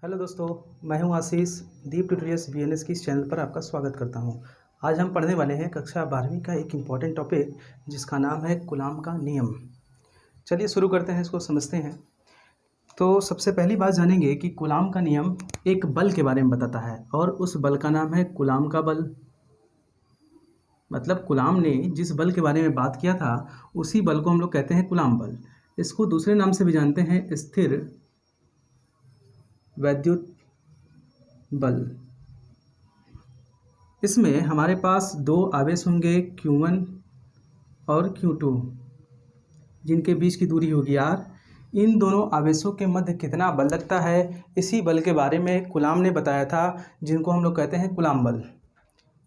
Hello दोस्तों, मैं हूं आशीष। दीप ट्यूटोरियल्स बीएनएस की इस चैनल पर आपका स्वागत करता हूं। आज हम पढ़ने वाले हैं कक्षा 12वीं का एक इम्पॉर्टेंट टॉपिक जिसका नाम है कूलॉम का नियम। चलिए शुरू करते हैं, इसको समझते हैं। तो सबसे पहली बात जानेंगे कि कूलॉम का नियम एक बल के बारे में बताता है और उस बल का नाम है कूलॉम का बल। मतलब कूलॉम ने जिस बल के बारे में बात किया था उसी बल को हम लोग कहते हैं कूलॉम बल। इसको दूसरे नाम से भी जानते हैं स्थिर वैद्युत बल। इसमें हमारे पास दो आवेश होंगे Q1 और Q2, जिनके बीच की दूरी होगी R। इन दोनों आवेशों के मध्य कितना बल लगता है, इसी बल के बारे में कूलॉम ने बताया था, जिनको हम लोग कहते हैं कूलॉम बल।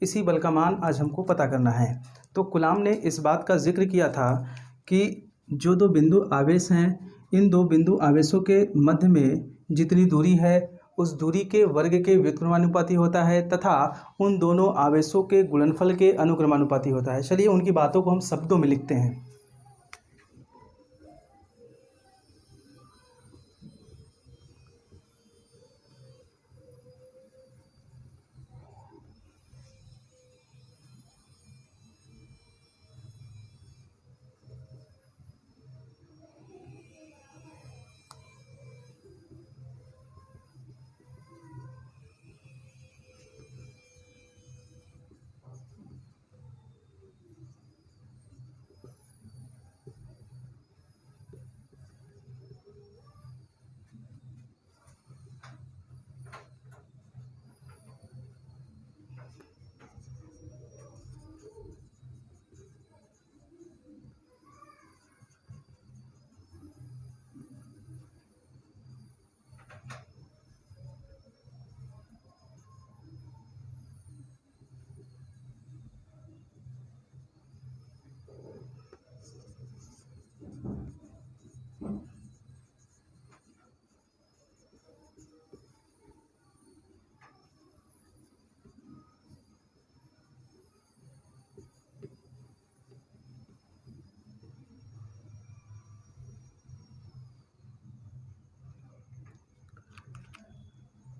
इसी बल का मान आज हमको पता करना है। तो कूलॉम ने इस बात का जिक्र किया था कि जो दो बिंदु आवेश हैं, इन दो बिंदु आवेशों के मध्य में जितनी दूरी है उस दूरी के वर्ग के व्युत्क्रमानुपाती होता है तथा उन दोनों आवेशों के गुणनफल के अनुक्रमानुपाती होता है। चलिए उनकी बातों को हम शब्दों में लिखते हैं।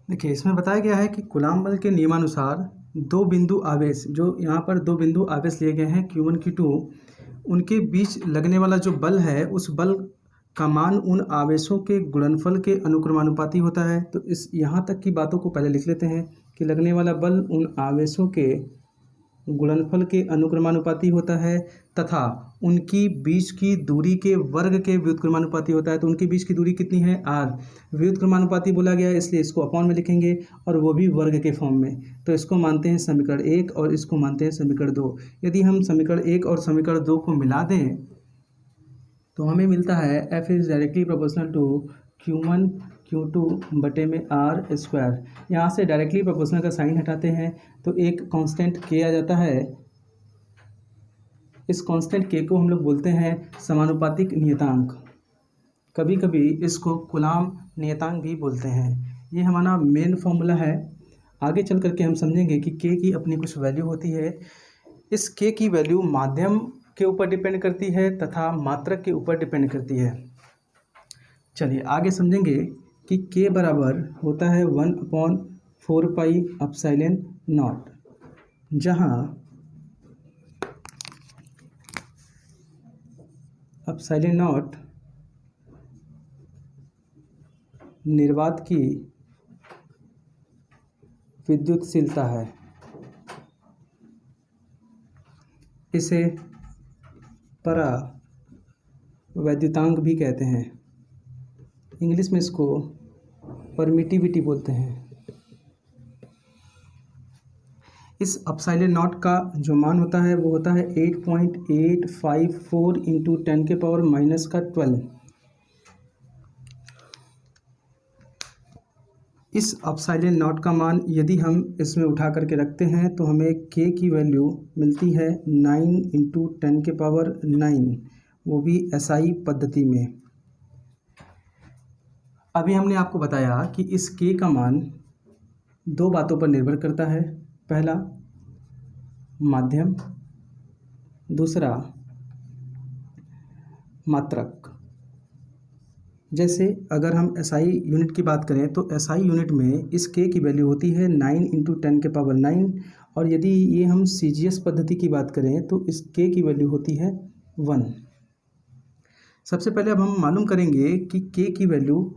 देखिए, इसमें बताया गया है कि कूलॉम बल के नियमानुसार दो बिंदु आवेश, जो यहाँ पर दो बिंदु आवेश लिए गए हैं Q1 Q2, उनके बीच लगने वाला जो बल है उस बल का मान उन आवेशों के गुणनफल के अनुक्रमानुपाती होता है। तो इस यहाँ तक की बातों को पहले लिख लेते हैं कि लगने वाला बल उन आवेशों के गुणनफल के अनुक्रमानुपाती होता है तथा उनकी बीच की दूरी के वर्ग के व्युत्क्रमानुपाती होता है। तो उनके बीच की दूरी कितनी है, R। व्युत्क्रमानुपाती बोला गया है इसलिए इसको अपॉन में लिखेंगे और वो भी वर्ग के फॉर्म में। तो इसको मानते हैं समीकरण 1 और इसको मानते हैं समीकरण 2। यदि हम समीकरण 1 और समीकरण 2 को मिला दें तो हमें मिलता है F is directly proportional to Q1 Q2 बटे में R स्क्वायर। यहाँ से डायरेक्टली प्रोपोर्शनल का साइन हटाते हैं तो एक कांस्टेंट K आ जाता है। इस कांस्टेंट K को हम लोग बोलते हैं समानुपातिक नियतांक। कभी कभी इसको कूलॉम नियतांक भी बोलते हैं। ये हमारा मेन फॉर्मूला है। आगे चल करके हम समझेंगे कि K की अपनी कुछ वैल्यू होती है। इस K की वैल्यू माध्यम के ऊपर डिपेंड करती है तथा मात्रक के ऊपर डिपेंड करती है। चलिए आगे समझेंगे कि K बराबर होता है 1/4 पाई एप्सिलॉन नॉट, जहाँ एप्सिलॉन नॉट निर्वात की विद्युतशीलता है। इसे परावैद्युतांक भी कहते हैं। इंग्लिश में इसको परमिटिविटी बोलते हैं। इस एप्सिलॉन नॉट का जो मान होता है वो होता है 8.854 इंटू 10⁻⁻12। इस एप्सिलॉन नॉट का मान यदि हम इसमें उठा करके रखते हैं तो हमें K की वैल्यू मिलती है 9 इंटू 10⁻9, वो भी SI पद्धति में। अभी हमने आपको बताया कि इस K का मान दो बातों पर निर्भर करता है। पहला माध्यम, दूसरा मात्रक। जैसे अगर हम एसआई यूनिट की बात करें तो एसआई यूनिट में इस के की वैल्यू होती है 9 इंटू 10 के पावर 9, और यदि ये हम सीजीएस पद्धति की बात करें तो इस के की वैल्यू होती है 1। सबसे पहले अब हम मालूम करेंगे कि के की वैल्यू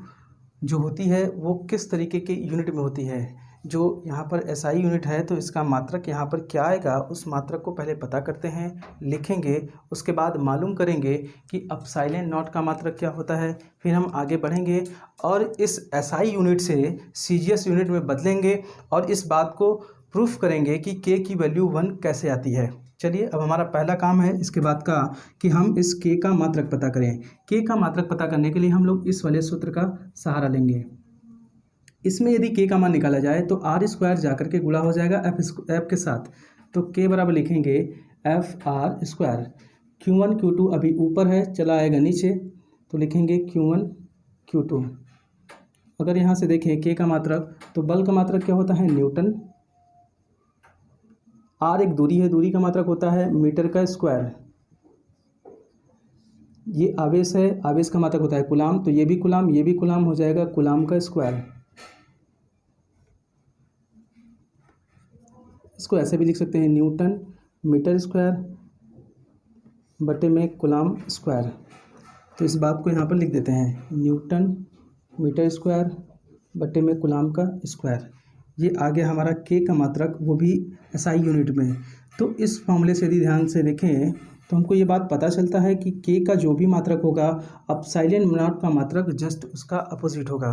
जो होती है वो किस तरीके के यूनिट में होती है। जो यहाँ पर एसआई यूनिट है तो इसका मात्रक यहाँ पर क्या आएगा, उस मात्रक को पहले पता करते हैं, लिखेंगे, उसके बाद मालूम करेंगे कि एप्सिलॉन नॉट का मात्रक क्या होता है। फिर हम आगे बढ़ेंगे और इस एसआई यूनिट से सीजीएस यूनिट में बदलेंगे और इस बात को प्रूफ करेंगे कि के की वैल्यू 1 कैसे आती है। चलिए अब हमारा पहला काम है इसके बाद का कि हम इस के का मात्रक पता करें। के का मात्रक पता करने के लिए हम लोग इस वाले सूत्र का सहारा लेंगे। इसमें यदि के का मान निकाला जाए तो आर स्क्वायर जाकर के गुणा हो जाएगा एफ के साथ, तो के बराबर लिखेंगे F R square. Q1 Q2 अभी ऊपर है, चला आएगा नीचे, तो लिखेंगे Q1 Q2। अगर यहाँ से देखें के का मात्रक तो बल का मात्रक क्या होता है, न्यूटन। आर एक दूरी है, दूरी का मात्रक होता है मीटर का स्क्वायर। ये आवेश है, आवेश का मात्रक होता है कूलाम, तो ये भी कूलाम हो जाएगा कूलाम का स्क्वायर। इसको ऐसे भी लिख सकते हैं, न्यूटन मीटर स्क्वायर बटे में कूलाम स्क्वायर। तो इस बात को यहाँ पर लिख देते हैं, न्यूटन मीटर स्क्वायर बटे में कूलाम का स्क्वायर। ये आ गया हमारा के का मात्रक, वो भी एसआई यूनिट में। तो इस फॉर्मूले से यदि ध्यान से देखें तो हमको ये बात पता चलता है कि के का जो भी मात्रक होगा एप्सिलॉन नॉट का मात्रक जस्ट उसका अपोजिट होगा।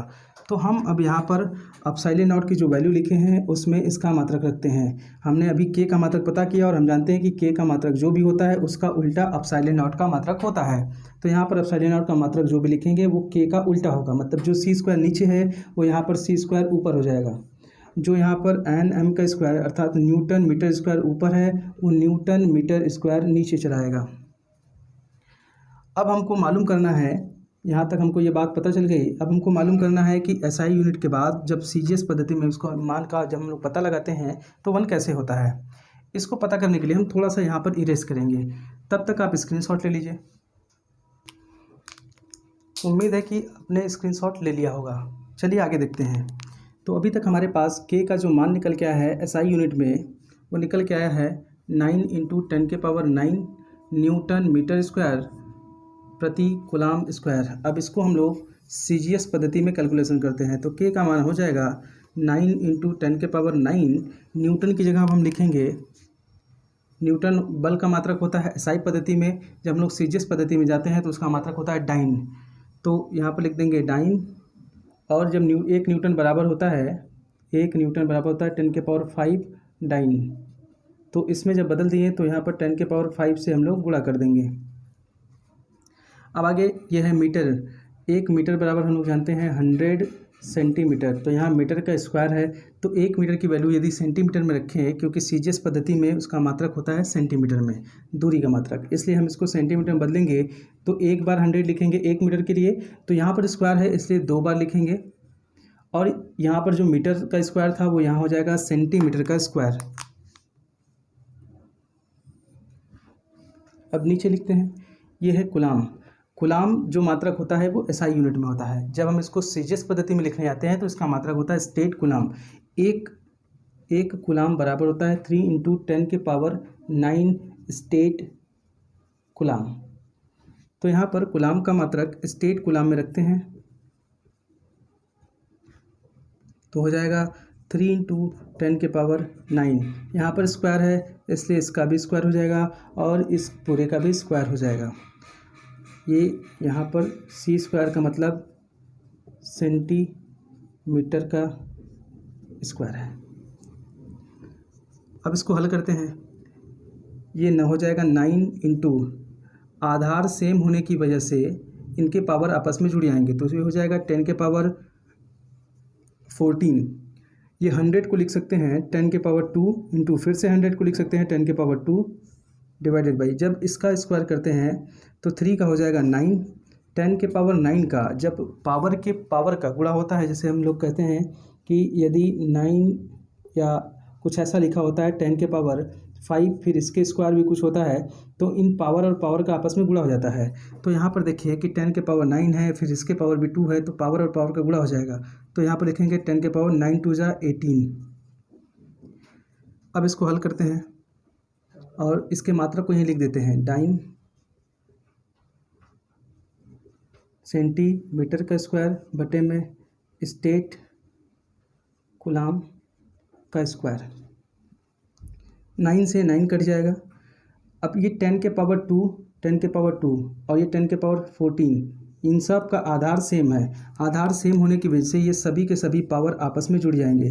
तो हम अब यहाँ पर एप्सिलॉन नॉट की जो वैल्यू लिखे हैं उसमें इसका मात्रक रखते हैं। हमने अभी के का मात्रक पता किया और हम जानते हैं कि के का मात्रक जो भी होता है उसका उल्टा एप्सिलॉन नॉट का मात्रक होता है। तो यहाँ पर एप्सिलॉन नॉट का मात्रक जो भी लिखेंगे वो के का उल्टा होगा, मतलब जो सी स्क्वायर नीचे है वो यहाँ पर सी स्क्वायर ऊपर हो जाएगा। जो यहाँ पर एन एम का स्क्वायर अर्थात न्यूटन मीटर स्क्वायर ऊपर है, वो न्यूटन मीटर स्क्वायर नीचे चला आएगा। अब हमको मालूम करना है, यहाँ तक हमको ये बात पता चल गई। अब हमको मालूम करना है कि एसआई यूनिट के बाद जब सीजीएस पद्धति में उसको मान का जब हम लोग पता लगाते हैं तो 1 कैसे होता है। इसको पता करने के लिए हम थोड़ा सा यहाँ पर इरेज करेंगे, तब तक आप स्क्रीनशॉट ले लीजिए। उम्मीद है कि आपने स्क्रीनशॉट ले लिया होगा। चलिए आगे देखते हैं। तो अभी तक हमारे पास के का जो मान निकल के आया है एसआई यूनिट में, वो निकल के आया है 9 इंटू 10 के पावर 9 न्यूटन मीटर स्क्वायर प्रति कूलाम स्क्वायर। अब इसको हम लोग सीजीएस पद्धति में कैलकुलेशन करते हैं तो के का मान हो जाएगा 9 इंटू 10 के पावर 9। न्यूटन की जगह अब हम लिखेंगे, न्यूटन बल का मात्रक होता है एसआई पद्धति में, जब हम लोग सीजीएस पद्धति में जाते हैं तो उसका मात्रक होता है डाइन। तो यहाँ पर लिख देंगे डाइन, और जब एक न्यूटन बराबर होता है 10 के पावर 5 डाइन, तो इसमें जब बदल दिए तो यहाँ पर 10 के पावर 5 से हम लोग गुणा कर देंगे। अब आगे ये है मीटर। 1 मीटर बराबर हम लोग जानते हैं 100 सेंटीमीटर, तो यहाँ मीटर का स्क्वायर है, तो 1 मीटर की वैल्यू यदि सेंटीमीटर में रखें, क्योंकि सीजीएस पद्धति में उसका मात्रक होता है सेंटीमीटर में, दूरी का मात्रक, इसलिए हम इसको सेंटीमीटर में बदलेंगे। तो एक बार 100 लिखेंगे 1 मीटर के लिए, तो यहाँ पर स्क्वायर है इसलिए 2 बार लिखेंगे, और यहाँ पर जो मीटर का स्क्वायर था वो यहाँ हो जाएगा सेंटीमीटर का स्क्वायर। अब नीचे लिखते हैं, ये है कूलाम। कूलाम जो मात्रक होता है वो एसआई यूनिट में होता है। जब हम इसको सीजीएस पद्धति में लिखने जाते हैं तो इसका मात्रक होता है स्टेट कूलाम। एक कूलाम बराबर होता है 3 इंटू 10 के पावर 9 स्टेट कूलाम। तो यहाँ पर कूलाम का मात्रक स्टेट कूलाम में रखते हैं, तो हो जाएगा 3 इंटू 10 के पावर 9। यहाँ पर स्क्वायर है इसलिए इसका भी स्क्वायर हो जाएगा और इस पूरे का भी स्क्वायर हो जाएगा। ये यहाँ पर सी स्क्वायर का मतलब सेंटीमीटर का स्क्वायर है। अब इसको हल करते हैं, ये न हो जाएगा 9 इंटू, आधार सेम होने की वजह से इनके पावर आपस में जुड़ जाएंगे, तो ये हो जाएगा 10 के पावर 14। ये 100 को लिख सकते हैं 10 के पावर 2 इंटू, फिर से 100 को लिख सकते हैं 10 के पावर 2 डिवाइडेड बाई, जब इसका स्क्वायर करते हैं तो 3 का हो जाएगा 9। 10 के पावर 9 का जब पावर के पावर का गुणा होता है, जैसे हम लोग कहते हैं कि यदि 9 या कुछ ऐसा लिखा होता है 10 के पावर 5, फिर इसके स्क्वायर भी कुछ होता है, तो इन पावर और पावर का आपस में गुणा हो जाता है। तो यहाँ पर देखिए कि 10 के पावर 9 है, फिर इसके पावर भी 2 है, तो पावर और पावर का गुणा हो जाएगा। तो यहाँ पर लिखेंगे 10 के पावर 9 2 जा 18। अब इसको हल करते हैं और इसके मात्रा को यहीं लिख देते हैं, डाइन सेंटीमीटर का स्क्वायर बटे में स्टेट कूलाम का स्क्वायर। 9 से 9 कट जाएगा। अब ये 10 के पावर 2, 10 के पावर 2 और ये 10 के पावर 14, इन सब का आधार सेम है। आधार सेम होने की वजह से ये सभी के सभी पावर आपस में जुड़ जाएंगे।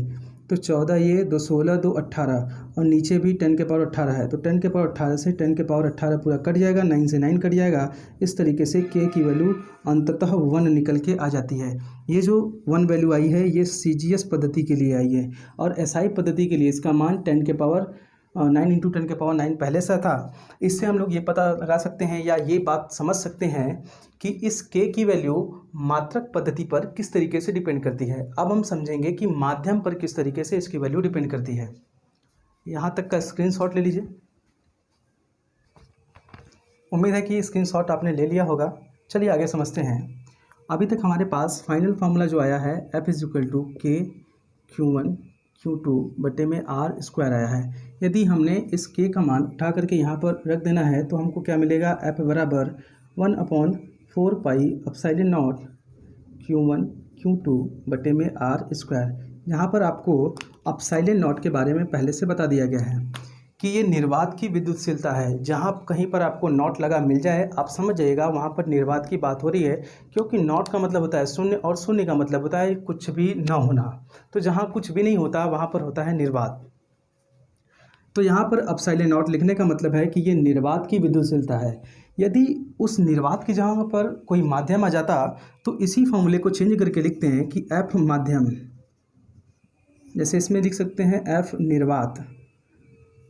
तो 14 ये 2 16 2 18 और नीचे भी 10 के पावर 18 है, तो 10 के पावर 18 से 10 के पावर 18 पूरा कट जाएगा, 9 से 9 कट जाएगा। इस तरीके से k की वैल्यू अंततः 1 निकल के आ जाती है। ये जो 1 वैल्यू आई है ये CGS पद्धति के लिए आई है, और SI पद्धति के लिए इसका मान 10 के पावर 9 इंटू 10 के पावर 9 पहले से था। इससे हम लोग ये पता लगा सकते हैं या ये बात समझ सकते हैं कि इस k की वैल्यू मात्रक पद्धति पर किस तरीके से डिपेंड करती है। अब हम समझेंगे कि माध्यम पर किस तरीके से इसकी वैल्यू डिपेंड करती है। यहाँ तक का स्क्रीनशॉट ले लीजिए। उम्मीद है कि स्क्रीनशॉट आपने ले लिया होगा। चलिए आगे समझते हैं। अभी तक हमारे पास फाइनल फार्मूला जो आया है F is equal to K Q1 Q2 बटे में R स्क्वायर आया है। यदि हमने इस K का मान उठा करके यहाँ पर रख देना है तो हमको क्या मिलेगा, F बराबर 1/4 pi epsilon not Q1 Q2 बटे में R स्क्वायर। यहाँ पर आपको एप्सिलॉन नॉट के बारे में पहले से बता दिया गया है कि ये निर्वात की विद्युतशीलता है। जहाँ कहीं पर आपको नॉट लगा मिल जाए आप समझ जाइएगा वहाँ पर निर्वात की बात हो रही है, क्योंकि नॉट का मतलब होता है शून्य और शून्य का मतलब होता है कुछ भी न होना। तो जहाँ कुछ भी नहीं होता वहाँ पर होता है निर्वात। तो यहाँ पर एप्सिलॉन नॉट लिखने का मतलब है कि ये निर्वात की विद्युतशीलता है। यदि उस निर्वात की जगह पर कोई माध्यम आ जाता तो इसी फॉर्मूले को चेंज करके लिखते हैं कि F माध्यम, जैसे इसमें लिख सकते हैं F निर्वात,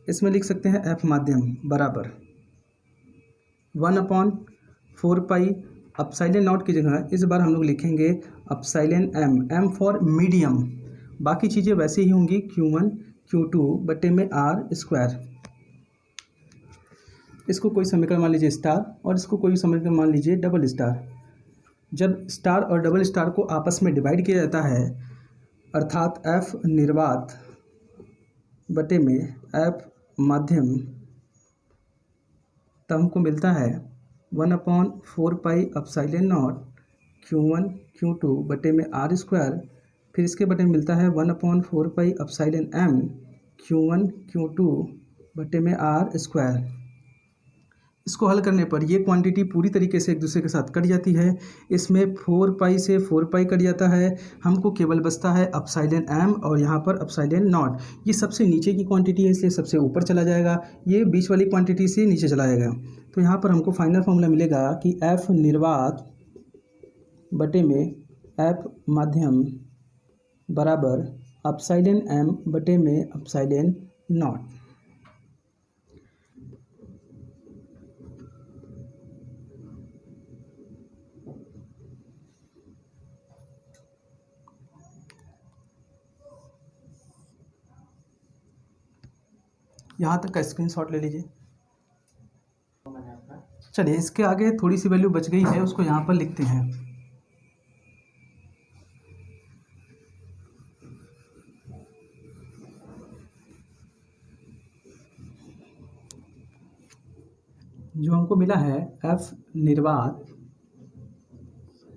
इसमें लिख सकते हैं F माध्यम बराबर 1/4 पाई एप्सिलॉन नॉट की जगह इस बार हम लोग लिखेंगे एप्सिलॉन M फॉर मीडियम। बाकी चीज़ें वैसे ही होंगी Q1 Q2 बटे में R स्क्वायर। इसको कोई समीकरण मान लीजिए स्टार और इसको कोई समीकरण मान लीजिए डबल स्टार। जब स्टार और डबल स्टार को आपस में डिवाइड किया जाता है अर्थात F निर्वात बटे में F माध्यम, तब हमको मिलता है 1/4 pi epsilon not Q1 Q2 बटे में R स्क्वायर। फिर इसके बटे में मिलता है 1/4 pi epsilon M Q1 Q2 बटे में R स्क्वायर। इसको हल करने पर ये क्वांटिटी पूरी तरीके से एक दूसरे के साथ कट जाती है। इसमें 4 पाई से 4 पाई कट जाता है, हमको केवल बचता है एप्सिलॉन M और यहाँ पर एप्सिलॉन नॉट। ये सबसे नीचे की क्वांटिटी है इसलिए सबसे ऊपर चला जाएगा, ये बीच वाली क्वांटिटी से नीचे चला जाएगा। तो यहाँ पर हमको फाइनल फार्मूला मिलेगा कि F निर्वात बटे में F माध्यम बराबर एप्सिलॉन M बटे में एप्सिलॉन नॉट। यहाँ तक का स्क्रीनशॉट ले लीजिए। चलिए इसके आगे थोड़ी सी वैल्यू बच गई है, उसको यहाँ पर लिखते हैं। जो हमको मिला है F निर्वात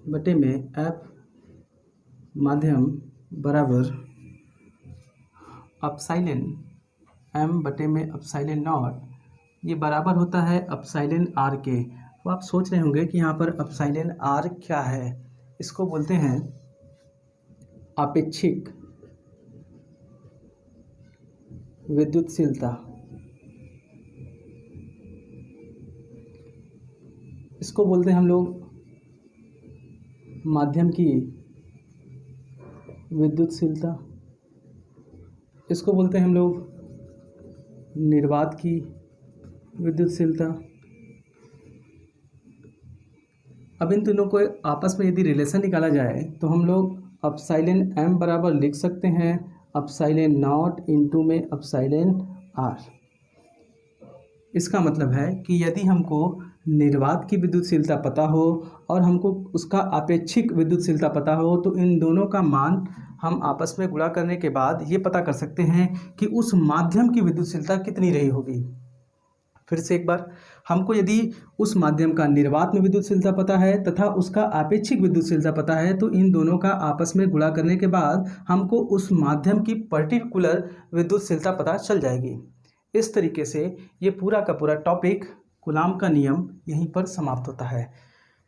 बटे में F माध्यम बराबर एप्सिलॉन M बटे में एप्सिलॉन नॉट, ये बराबर होता है एप्सिलॉन R के। तो आप सोच रहे होंगे कि यहाँ पर एप्सिलॉन R क्या है। इसको बोलते हैं आपेक्षिक विद्युतशीलता। इसको बोलते हैं हम लोग माध्यम की विद्युतशीलता। इसको बोलते हैं हम लोग निर्वात की विद्युतशीलता। अब इन दोनों को आपस में यदि रिलेशन निकाला जाए तो हम लोग एप्सिलॉन M बराबर लिख सकते हैं एप्सिलॉन नॉट इंटू में एप्सिलॉन R। इसका मतलब है कि यदि हमको निर्वात की विद्युतशीलता पता हो और हमको उसका आपेक्षिक विद्युतशीलता पता हो तो इन दोनों का मान हम आपस में गुणा करने के बाद ये पता कर सकते हैं कि उस माध्यम की विद्युतशीलता कितनी रही होगी। फिर से एक बार, हमको यदि उस माध्यम का निर्वात में विद्युतशीलता पता है तथा उसका आपेक्षिक विद्युतशीलता पता है तो इन दोनों का आपस में गुणा करने के बाद हमको उस माध्यम की पर्टिकुलर विद्युतशीलता पता चल जाएगी। इस तरीके से ये पूरा का पूरा टॉपिक कूलाम का नियम यहीं पर समाप्त होता है।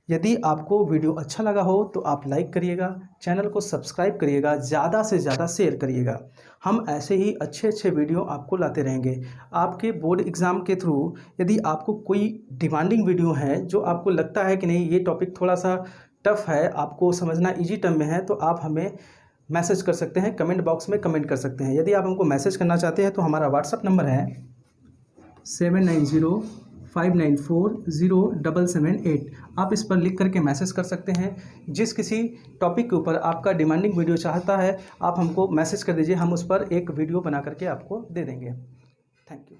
यदि आपको वीडियो अच्छा लगा हो तो आप लाइक करिएगा, चैनल को सब्सक्राइब करिएगा, ज़्यादा से ज़्यादा शेयर करिएगा। हम ऐसे ही अच्छे अच्छे वीडियो आपको लाते रहेंगे। आपके बोर्ड एग्ज़ाम के थ्रू यदि आपको कोई डिमांडिंग वीडियो है जो आपको लगता है कि नहीं ये टॉपिक थोड़ा सा टफ है, आपको समझना ईजी टर्म में है, तो आप हमें मैसेज कर सकते हैं, कमेंट बॉक्स में कमेंट कर सकते हैं। यदि आप हमको मैसेज करना चाहते हैं तो हमारा व्हाट्सअप नंबर है 7905940778। आप इस पर लिख करके मैसेज कर सकते हैं। जिस किसी टॉपिक के ऊपर आपका डिमांडिंग वीडियो चाहता है आप हमको मैसेज कर दीजिए, हम उस पर एक वीडियो बना करके आपको दे देंगे। Thank you.